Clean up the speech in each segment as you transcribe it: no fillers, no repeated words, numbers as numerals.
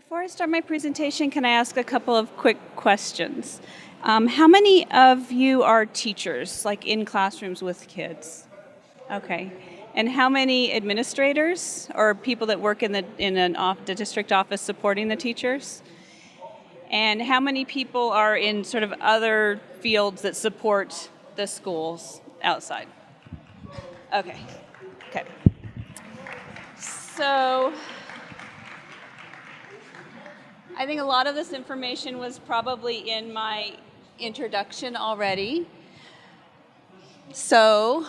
Before I start my presentation, can I ask a couple of quick questions? How many of you are teachers, like in classrooms with kids? Okay. And how many administrators or people that work in the district office supporting the teachers? And how many people are in sort of other fields that support the schools outside? Okay. Okay. So I think a lot of this information was probably in my introduction already. So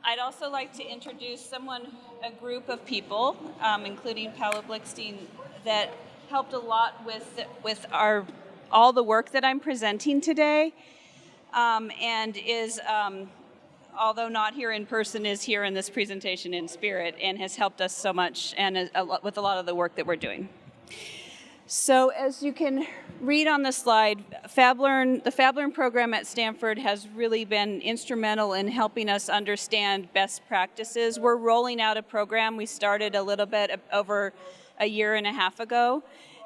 I'd also like to introduce a group of people, including Paolo Blickstein, that helped a lot with all the work that I'm presenting today, and is, although not here in person, is here in this presentation in spirit and has helped us so much and with a lot of the work that we're doing. So as you can read on the slide, the FabLearn program at Stanford has really been instrumental in helping us understand best practices. We're rolling out a program. We started a little bit over a year and a half ago.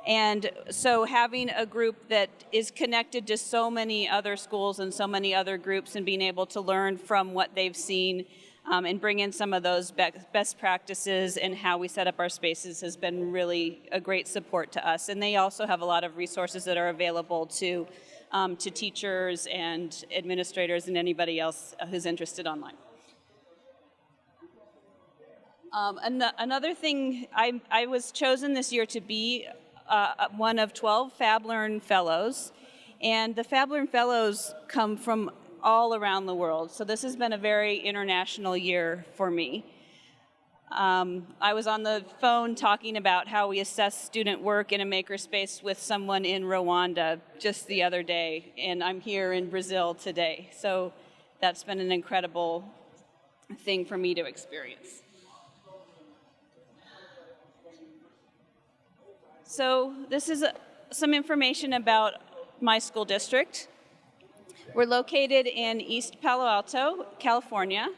And so having a group that is connected to so many other schools and so many other groups and being able to learn from what they've seen and bring in some of those best practices and how we set up our spaces has been really a great support to us. And they also have a lot of resources that are available to teachers and administrators and anybody else who's interested online. Another thing, I was chosen this year to be one of 12 FabLearn Fellows, and the FabLearn Fellows come from all around the world. So this has been a very international year for me. I was on the phone talking about how we assess student work in a makerspace with someone in Rwanda just the other day, and I'm here in Brazil today. So that's been an incredible thing for me to experience. So this is some information about my school district. We're located in East Palo Alto, California.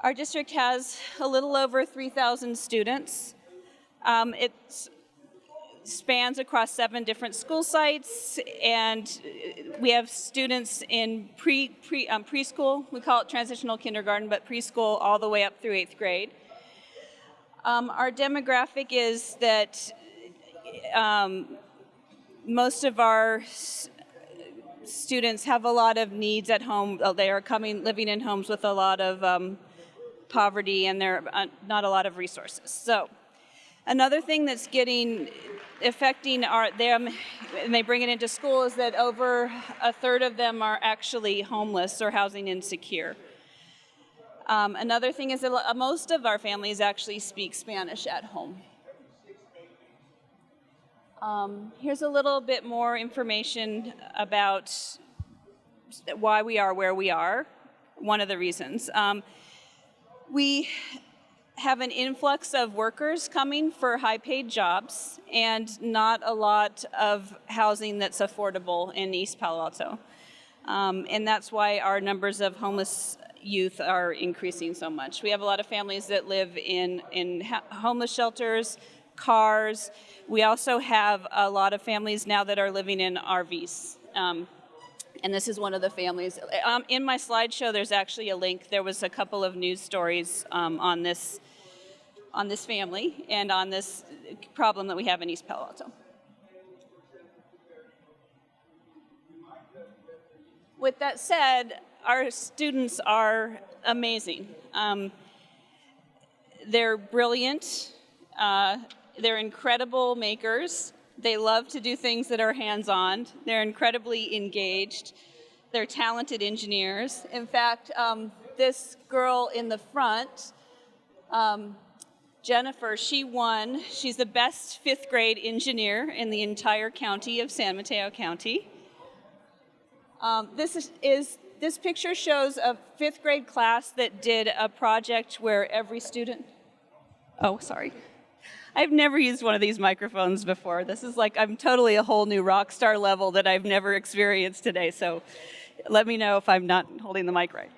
Our district has a little over 3,000 students. It spans across 7 different school sites, and we have students in preschool. We call it transitional kindergarten, but preschool all the way up through 8th grade. Our demographic is that most of our students have a lot of needs at home. They are living in homes with a lot of poverty, and there are not a lot of resources. So another thing that's affecting them, and they bring it into school, is that over a third of them are actually homeless or housing insecure. Another thing is that most of our families actually speak Spanish at home. Here's a little bit more information about why we are where we are, one of the reasons. We have an influx of workers coming for high-paid jobs and not a lot of housing that's affordable in East Palo Alto. And that's why our numbers of homeless youth are increasing so much. We have a lot of families that live in homeless shelters, cars. We also have a lot of families now that are living in RVs. And this is one of the families. In my slideshow, there's actually a link. There was a couple of news stories on this family and on this problem that we have in East Palo Alto. With that said, our students are amazing. They're brilliant. They're incredible makers. They love to do things that are hands-on. They're incredibly engaged. They're talented engineers. In fact, this girl in the front, Jennifer, she won. She's the best 5th grade engineer in the entire county of San Mateo County. This picture shows a 5th grade class that did a project where every student, I've never used one of these microphones before. This is like, I'm totally a whole new rock star level that I've never experienced today, so let me know if I'm not holding the mic right.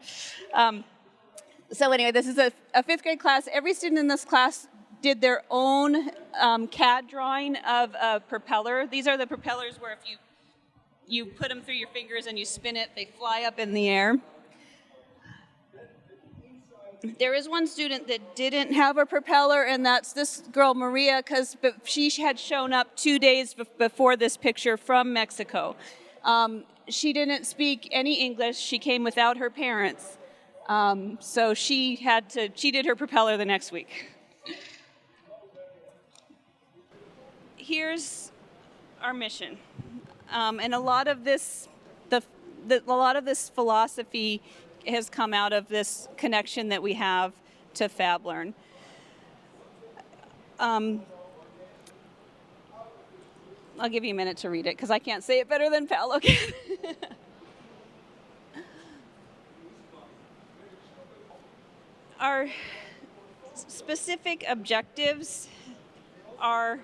So anyway, this is a 5th grade class. Every student in this class did their own CAD drawing of a propeller. These are the propellers where if you put them through your fingers and you spin it, they fly up in the air. There is one student that didn't have a propeller, and that's this girl, Maria, because she had shown up 2 days before this picture from Mexico. She didn't speak any English. She came without her parents. So she did her propeller the next week. Here's our mission. And a lot of this philosophy has come out of this connection that we have to FabLearn. I'll give you a minute to read it because I can't say it better than Paolo can. Our specific objectives are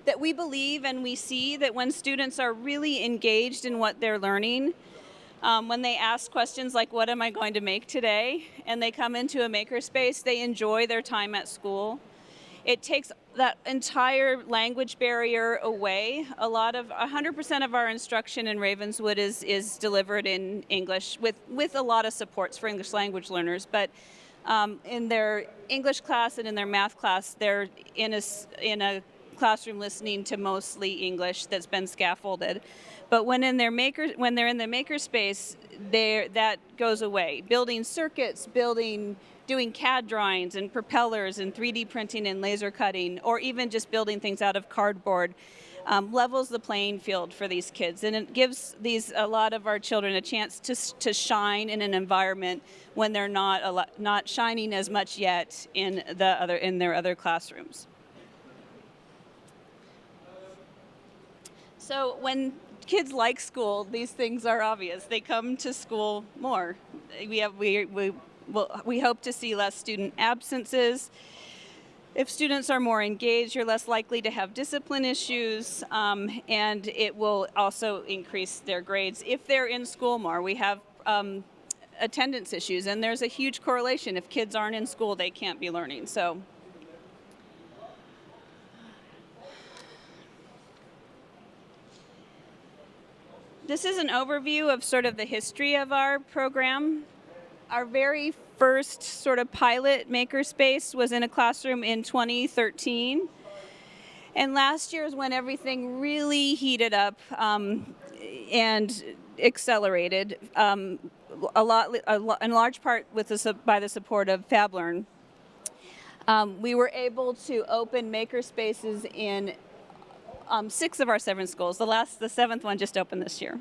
that we believe and we see that when students are really engaged in what they're learning, when they ask questions like, what am I going to make today? And they come into a makerspace, they enjoy their time at school. It takes that entire language barrier away. 100% of our instruction in Ravenswood is delivered in English with a lot of supports for English language learners. But in their English class and in their math class, they're in a classroom listening to mostly English that's been scaffolded. But when they're in the makerspace, that goes away. Building circuits, doing CAD drawings and propellers and 3D printing and laser cutting, or even just building things out of cardboard, levels the playing field for these kids, and it gives a lot of our children a chance to shine in an environment when they're not shining as much yet in their other classrooms. So when kids like school, these things are obvious. They come to school more. We hope to see less student absences. If students are more engaged, you're less likely to have discipline issues, and it will also increase their grades. If they're in school more, we have attendance issues, and there's a huge correlation. If kids aren't in school, they can't be learning. So. This is an overview of sort of the history of our program. Our very first sort of pilot makerspace was in a classroom in 2013. And last year is when everything really heated up and accelerated, in large part by the support of FabLearn. We were able to open makerspaces in 6 of our 7 schools. The 7th one just opened this year.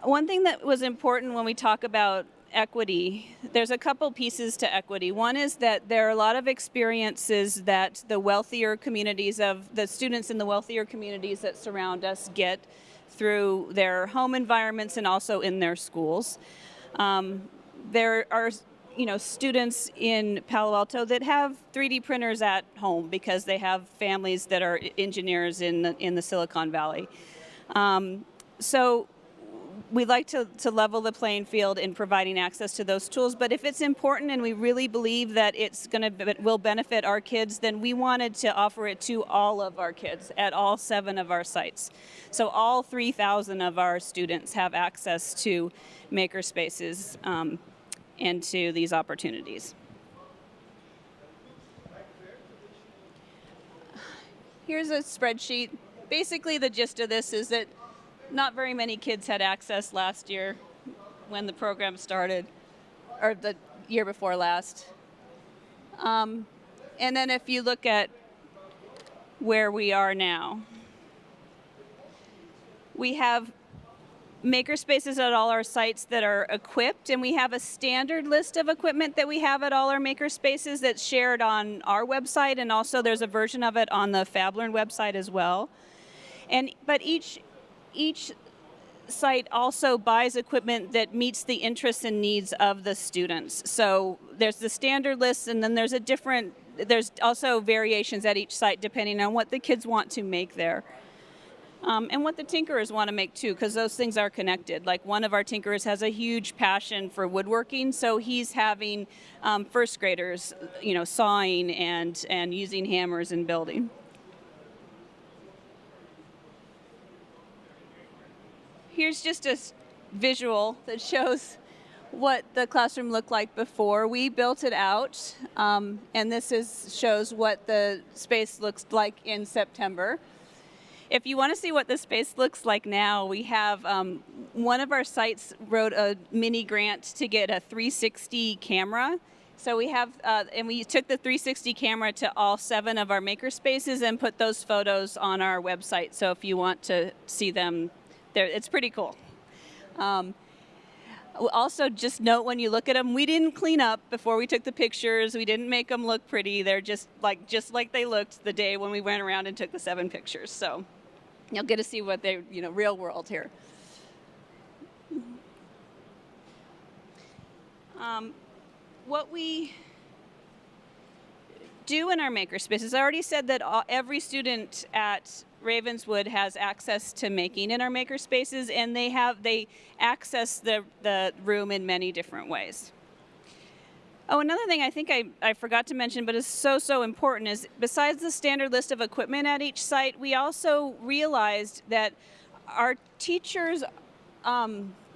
One thing that was important when we talk about equity, there's a couple pieces to equity. One is that there are a lot of experiences that the students in the wealthier communities that surround us get through their home environments and also in their schools. There are students in Palo Alto that have 3D printers at home because they have families that are engineers in the Silicon Valley. So we'd like to level the playing field in providing access to those tools, but if it's important and we really believe that will benefit our kids, then we wanted to offer it to all of our kids at all 7 of our sites. So all 3,000 of our students have access to makerspaces and to these opportunities. Here's a spreadsheet. Basically, the gist of this is that not very many kids had access last year when the program started, or the year before last. And then if you look at where we are now, we have makerspaces at all our sites that are equipped, and we have a standard list of equipment that we have at all our makerspaces that's shared on our website, and also there's a version of it on the FabLearn website as well. But each site also buys equipment that meets the interests and needs of the students. So there's the standard list, and then there's also variations at each site depending on what the kids want to make there. And what the tinkerers want to make too, because those things are connected. Like one of our tinkerers has a huge passion for woodworking, so he's having first graders, sawing and using hammers and building. Here's just a visual that shows what the classroom looked like before. We built it out, and this shows what the space looks like in September. If you want to see what the space looks like now, we have one of our sites wrote a mini grant to get a 360 camera. So we have, and we took the 360 camera to all 7 of our makerspaces and put those photos on our website. So if you want to see them, it's pretty cool. Also, just note when you look at them, we didn't clean up before we took the pictures. We didn't make them look pretty. They're just like they looked the day when we went around and took the 7 pictures. So you'll get to see what they, real world here. What we do in our makerspaces, I already said that every student at Ravenswood has access to making in our makerspaces, and they access the room in many different ways. Oh, another thing I think I forgot to mention, but is so important, is besides the standard list of equipment at each site, we also realized that our teachers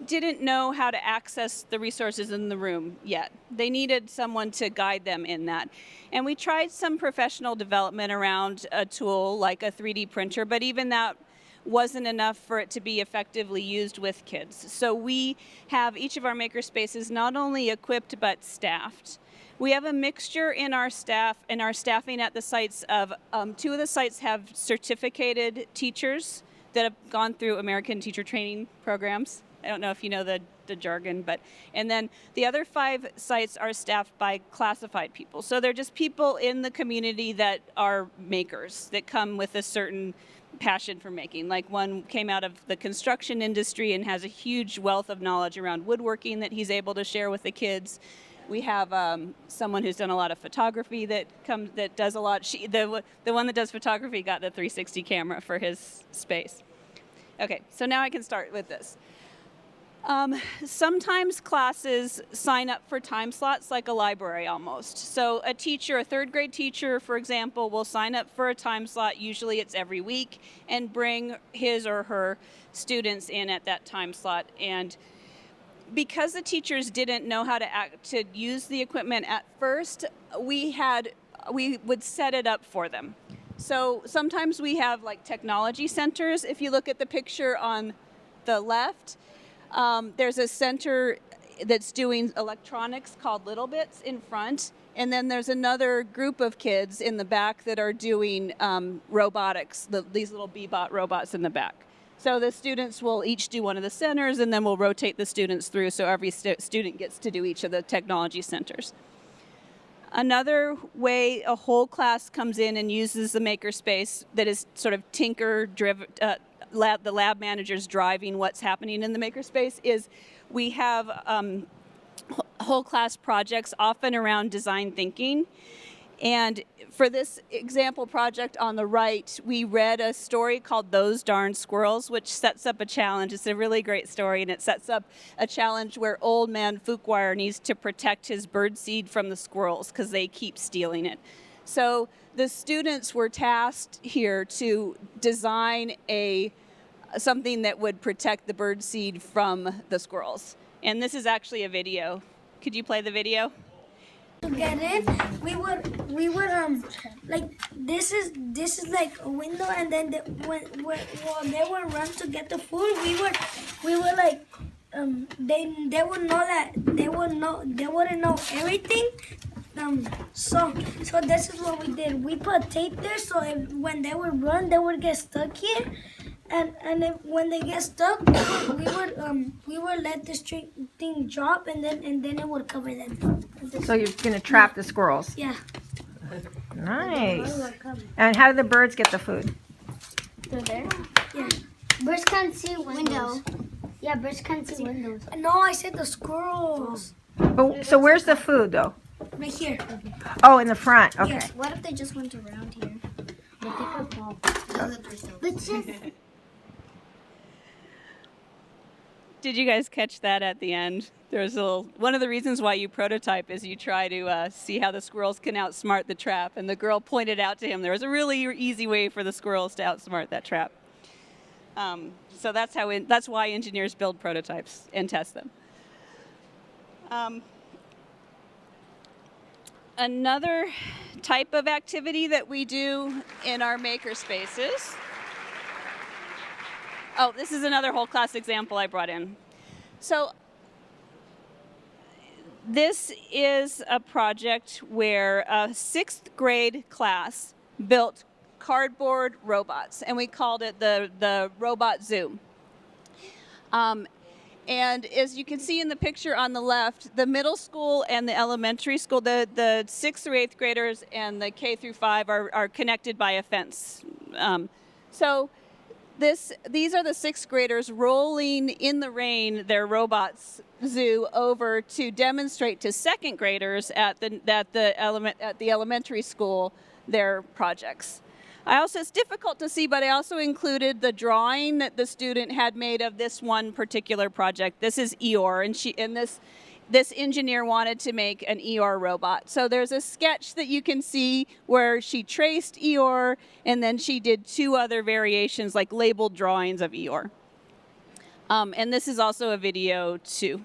didn't know how to access the resources in the room yet. They needed someone to guide them in that. And we tried some professional development around a tool like a 3D printer, but even that wasn't enough for it to be effectively used with kids. So we have each of our makerspaces not only equipped but staffed. We have a mixture in our staffing at the sites of 2 of the sites have certificated teachers that have gone through American teacher training programs. I don't know if you know the jargon, and then the other 5 sites are staffed by classified people. So they're just people in the community that are makers, that come with a certain passion for making. Like one came out of the construction industry and has a huge wealth of knowledge around woodworking that he's able to share with the kids. We have someone who's done a lot of photography that does a lot. The one that does photography got the 360 camera for his space. Okay, so now I can start with this. Sometimes classes sign up for time slots like a library almost. So a teacher, a 3rd grade teacher, for example, will sign up for a time slot, usually it's every week, and bring his or her students in at that time slot. And because the teachers didn't know how to use the equipment at first, we would set it up for them. So sometimes we have like technology centers. If you look at the picture on the left, there's a center that's doing electronics called Little Bits in front, and then there's another group of kids in the back that are doing robotics, these little Bebot robots in the back. So the students will each do one of the centers, and then we'll rotate the students through so every student gets to do each of the technology centers. Another way a whole class comes in and uses the makerspace that is sort of tinker-driven, the lab managers driving what's happening in the makerspace, is we have whole class projects often around design thinking. And for this example project on the right, we read a story called Those Darn Squirrels, which sets up a challenge. It's a really great story, and it sets up a challenge where old man Fuquire needs to protect his birdseed from the squirrels because they keep stealing it. So the students were tasked here to design something that would protect the birdseed from the squirrels. And this is actually a video. Could you play the video? To get in, we would like this is like a window, and then when they would run to get the food, we would like they would know that they wouldn't know everything. So this is what we did. We put tape there, so when they would run, they would get stuck here. And when they get stuck, we would let this thing drop, and then it would cover them. So you're gonna trap the squirrels? Yeah. Nice. And how do the birds get the food? They're there. Yeah. Birds can't see windows. Yeah, birds can't see windows. No, I said the squirrels. But, so where's the food though? Right here. Oh, in the front. Okay. Yes. What if they just went around here? They pick up all. Let's just. Did you guys catch that at the end? There's one of the reasons why you prototype is you try to see how the squirrels can outsmart the trap, and the girl pointed out to him there was a really easy way for the squirrels to outsmart that trap. So that's why engineers build prototypes and test them. Another type of activity that we do in our makerspaces. Oh, this is another whole class example I brought in. So this is a project where a 6th grade class built cardboard robots, and we called it the robot zoo. And as you can see in the picture on the left, the middle school and the elementary school, the 6th through 8th graders and the K through 5 are connected by a fence. So these are the 6th graders rolling in the rain their robots zoo over to demonstrate to 2nd graders at the elementary school their projects. It's difficult to see, but I also included the drawing that the student had made of this one particular project. This is Eeyore, and this engineer wanted to make an Eeyore robot. So there's a sketch that you can see where she traced Eeyore, and then she did 2 other variations, like labeled drawings of Eeyore. And this is also a video too.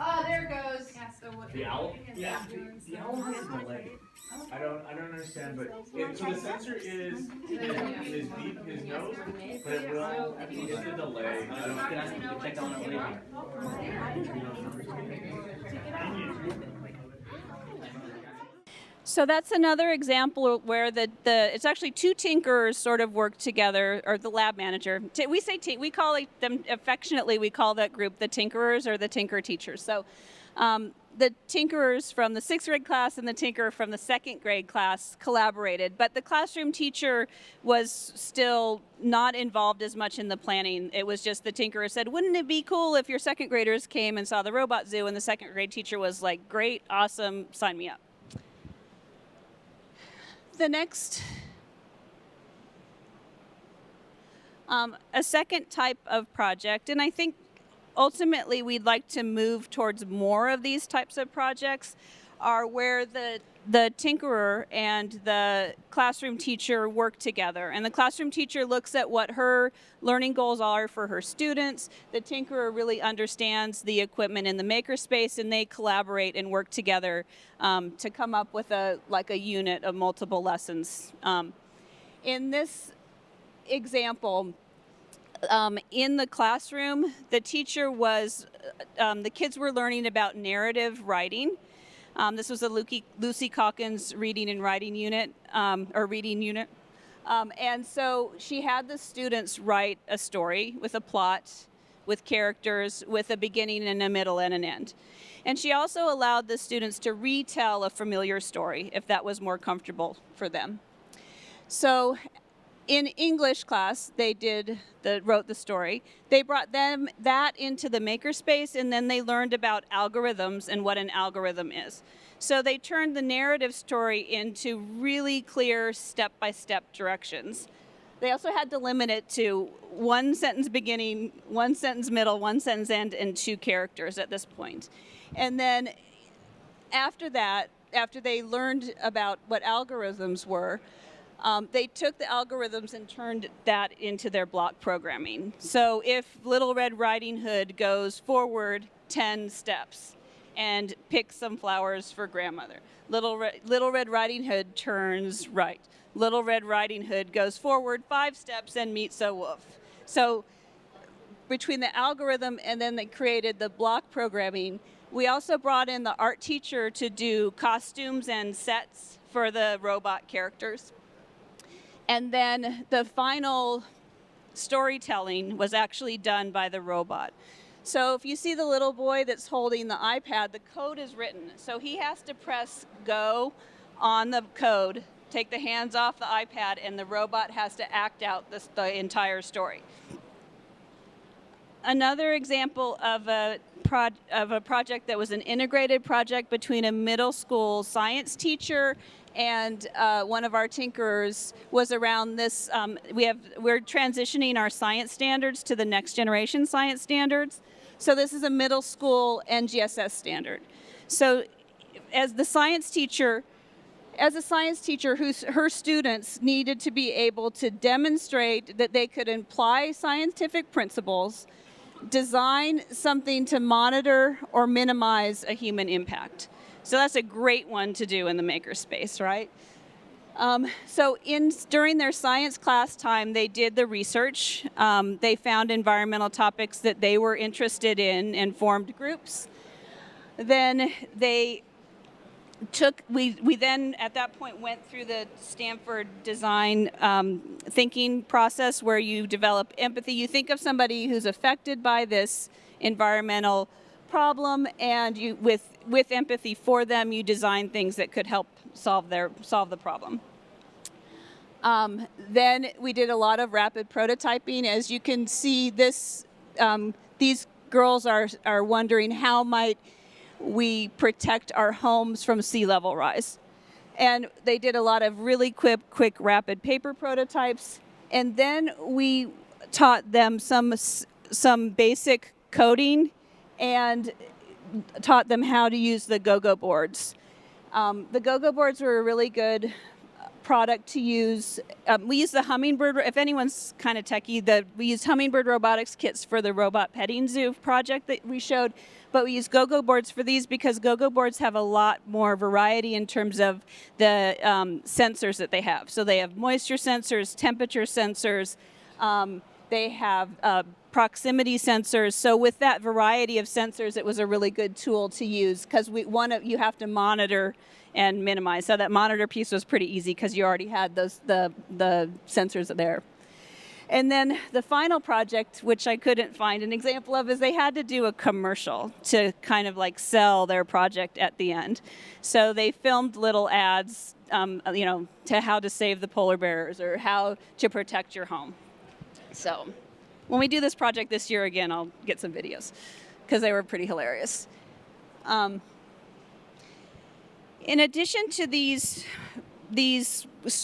Oh, there it goes. The owl? Yeah. The owl has a delay. I don't understand, but so the sensor is his beak, his nose, but it will. It's a delay. I don't check on it later. So that's another example where it's actually 2 tinkerers sort of work together, or the lab manager. We call them affectionately. We call that group the tinkerers or the tinker teachers. So the tinkerers from the 6th grade class and the tinkerer from the 2nd grade class collaborated, but the classroom teacher was still not involved as much in the planning. It was just the tinkerer said, "Wouldn't it be cool if your 2nd graders came and saw the robot zoo?" And the 2nd grade teacher was like, "Great, awesome, sign me up." The next, a second type of project, and I think ultimately we'd like to move towards more of these types of projects, are where the tinkerer and the classroom teacher work together. And the classroom teacher looks at what her learning goals are for her students. The tinkerer really understands the equipment in the makerspace, and they collaborate and work together to come up with a unit of multiple lessons. In this example, in the classroom, the teacher the kids were learning about narrative writing. This was a Lucy Calkins reading and writing unit, or reading unit. And so she had the students write a story with a plot, with characters, with a beginning and a middle and an end. And she also allowed the students to retell a familiar story if that was more comfortable for them. So in English class, they wrote the story. They brought that into the makerspace, and then they learned about algorithms and what an algorithm is. So they turned the narrative story into really clear step-by-step directions. They also had to limit it to 1 sentence beginning, 1 sentence middle, 1 sentence end, and 2 characters at this point. And then after that, after they learned about what algorithms were, they took the algorithms and turned that into their block programming. So if Little Red Riding Hood goes forward 10 steps and picks some flowers for grandmother, Little Red Riding Hood turns right. Little Red Riding Hood goes forward 5 steps and meets a wolf. So between the algorithm and then they created the block programming, we also brought in the art teacher to do costumes and sets for the robot characters. And then the final storytelling was actually done by the robot. So if you see the little boy that's holding the iPad, the code is written. So he has to press go on the code, take the hands off the iPad, and the robot has to act out the entire story. Another example of a project that was an integrated project between a middle school science teacher and one of our tinkerers. Was around this. We're transitioning our science standards to the next generation science standards. So this is a middle school NGSS standard. So as a science teacher, her students needed to be able to demonstrate that they could apply scientific principles, design something to monitor or minimize a human impact. So that's a great one to do in the makerspace, right? During their science class time, they did the research. They found environmental topics that they were interested in and formed groups. Then we then at that point went through the Stanford design thinking process where you develop empathy. You think of somebody who's affected by this environmental problem, and you with empathy for them, you design things that could help solve the problem. Then we did a lot of rapid prototyping. As you can see, these girls are wondering how might we protect our homes from sea level rise. And they did a lot of really quick rapid paper prototypes. And then we taught them some basic coding and taught them how to use the go-go boards. The go-go boards were a really good product to use. We use the hummingbird, if anyone's kind of techie, we use hummingbird robotics kits for the robot petting zoo project that we showed, but we use go-go boards for these because go-go boards have a lot more variety in terms of the sensors that they have. So they have moisture sensors, temperature sensors, they have proximity sensors. So with that variety of sensors, it was a really good tool to use because you have to monitor and minimize. So that monitor piece was pretty easy because you already had the sensors there. And then the final project, which I couldn't find an example of, is they had to do a commercial to kind of like sell their project at the end. So they filmed little ads, to how to save the polar bears or how to protect your home. So when we do this project this year again, I'll get some videos because they were pretty hilarious. In addition to these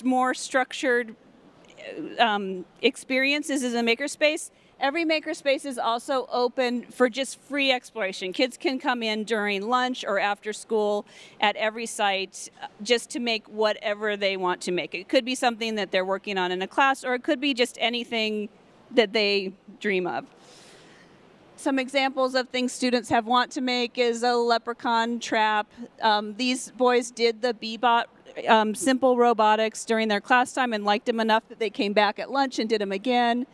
more structured experiences as a makerspace, every makerspace is also open for just free exploration. Kids can come in during lunch or after school at every site just to make whatever they want to make. It could be something that they're working on in a class, or it could be just anything that they dream of. Some examples of things students want to make is a leprechaun trap. These boys did the Bebot simple robotics during their class time and liked them enough that they came back at lunch and did them again.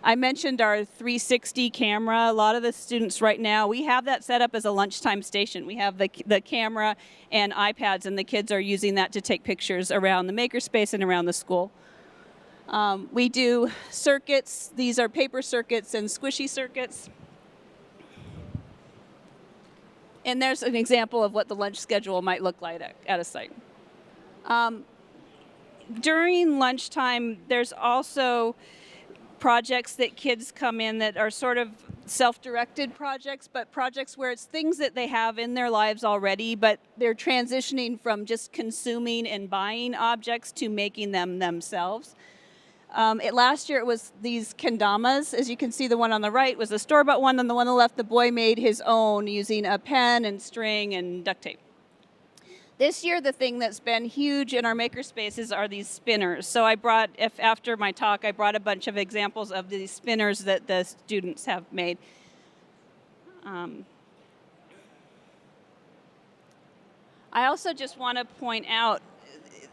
I mentioned our 360 camera. A lot of the students right now, we have that set up as a lunchtime station. We have the camera and iPads, and the kids are using that to take pictures around the makerspace and around the school. We do circuits. These are paper circuits and squishy circuits. And there's an example of what the lunch schedule might look like at a site. During lunchtime, there's also projects that kids come in that are sort of self-directed projects, but projects where it's things that they have in their lives already, but they're transitioning from just consuming and buying objects to making them themselves. Last year it was these kendamas. As you can see, the one on the right was a store-bought one, and the one on the left, the boy made his own using a pen and string and duct tape. This year, the thing that's been huge in our makerspaces are these spinners. So after my talk, I brought a bunch of examples of these spinners that the students have made. I also just want to point out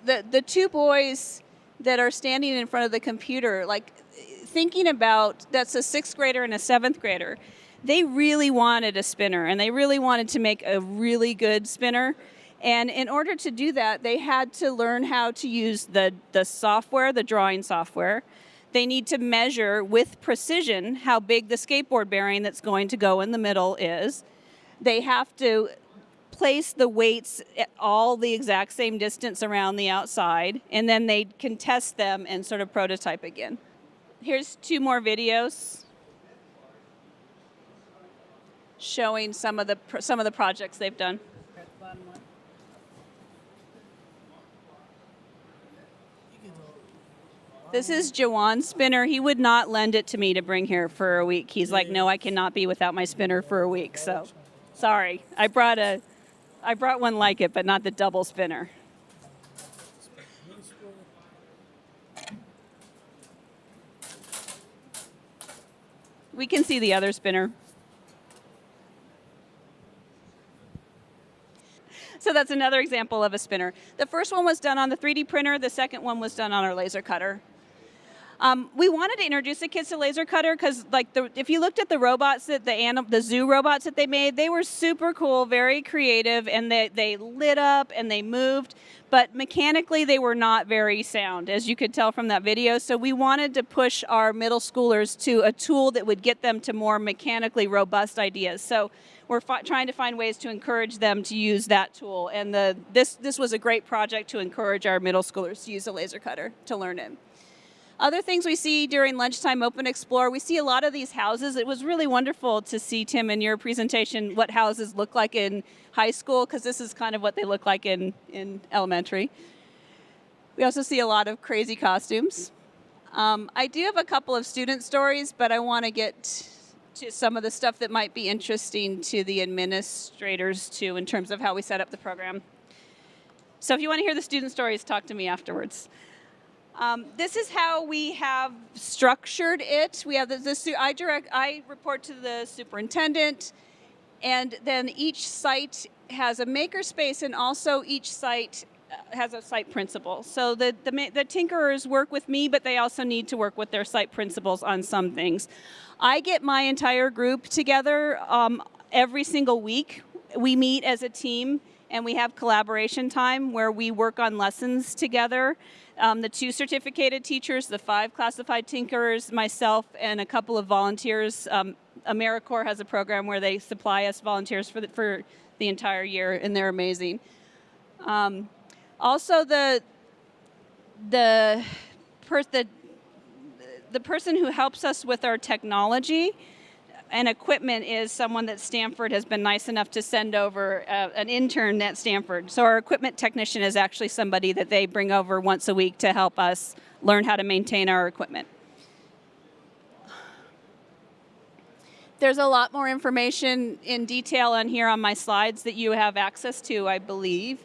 the two boys that are standing in front of the computer, like thinking about, that's a 6th grader and a 7th grader. They really wanted a spinner, and they really wanted to make a really good spinner. And in order to do that, they had to learn how to use the software, the drawing software. They need to measure with precision how big the skateboard bearing that's going to go in the middle is. They have to place the weights at all the exact same distance around the outside, and then they can test them and sort of prototype again. Here's 2 more videos showing some of the projects they've done. This is Jawan's spinner. He would not lend it to me to bring here for a week. He's like, no, I cannot be without my spinner for a week. So, sorry. I brought one like it, but not the double spinner. We can see the other spinner. So that's another example of a spinner. The first one was done on the 3D printer. The second one was done on our laser cutter. We wanted to introduce the kids to laser cutter because, like, if you looked at the robots the zoo robots that they made, they were super cool, very creative, and they lit up and they moved. But mechanically, they were not very sound, as you could tell from that video. So we wanted to push our middle schoolers to a tool that would get them to more mechanically robust ideas. So we're trying to find ways to encourage them to use that tool. And this was a great project to encourage our middle schoolers to use a laser cutter to learn it. Other things we see during lunchtime Open Explore, we see a lot of these houses. It was really wonderful to see, Tim, in your presentation, what houses look like in high school, because this is kind of what they look like in elementary. We also see a lot of crazy costumes. I do have a couple of student stories, but I want to get to some of the stuff that might be interesting to the administrators, too, in terms of how we set up the program. So if you want to hear the student stories, talk to me afterwards. This is how we have structured it. We have I report to the superintendent, and then each site has a makerspace, and also each site has a site principal. So the tinkerers work with me, but they also need to work with their site principals on some things. I get my entire group together every single week. We meet as a team, and we have collaboration time where we work on lessons together. The 2 certificated teachers, the 5 classified tinkerers, myself, and a couple of volunteers. AmeriCorps has a program where they supply us volunteers for the entire year, and they're amazing. Also, the person who helps us with our technology and equipment is someone that Stanford has been nice enough to send over an intern at Stanford. So our equipment technician is actually somebody that they bring over once a week to help us learn how to maintain our equipment. There's a lot more information in detail on here on my slides that you have access to, I believe.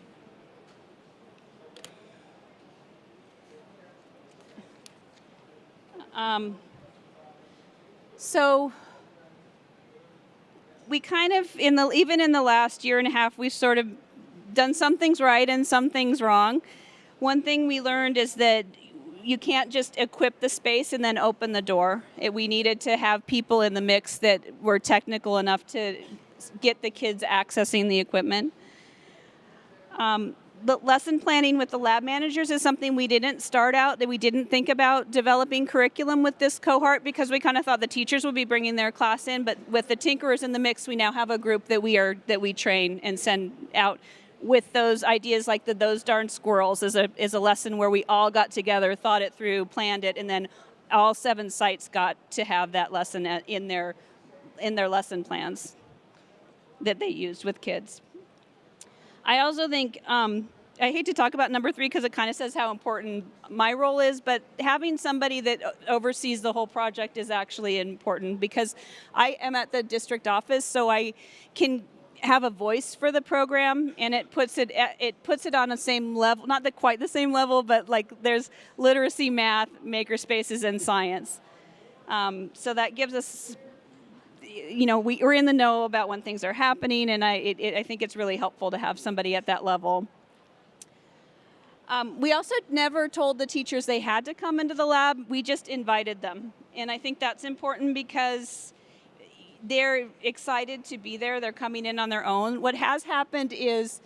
So we kind of, even in the last year and a half, we've sort of done some things right and some things wrong. One thing we learned is that you can't just equip the space and then open the door. We needed to have people in the mix that were technical enough to get the kids accessing the equipment. But lesson planning with the lab managers is something we didn't start out, that we didn't think about developing curriculum with this cohort because we kind of thought the teachers would be bringing their class in. But with the tinkerers in the mix, we now have a group that we train and send out with those ideas, like those darn squirrels is a lesson where we all got together, thought it through, planned it, and then all 7 sites got to have that lesson in their lesson plans that they used with kids. I also think, I hate to talk about number 3 because it kind of says how important my role is, but having somebody that oversees the whole project is actually important because I am at the district office, so I can have a voice for the program, and it puts it on the same level, not quite the same level, but like there's literacy, math, makerspaces, and science. So that gives us, we're in the know about when things are happening, and I think it's really helpful to have somebody at that level. We also never told the teachers they had to come into the lab. We just invited them, and I think that's important because they're excited to be there. They're coming in on their own. What has happened is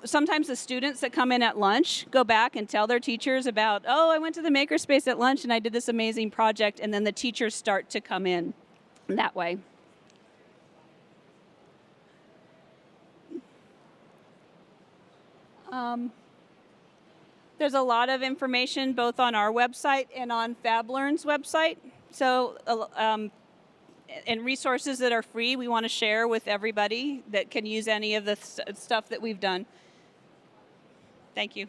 sometimes the students that come in at lunch go back and tell their teachers about, I went to the makerspace at lunch and I did this amazing project, and then the teachers start to come in that way. There's a lot of information both on our website and on FabLearn's website. So and resources that are free, we want to share with everybody that can use any of the stuff that we've done. Thank you.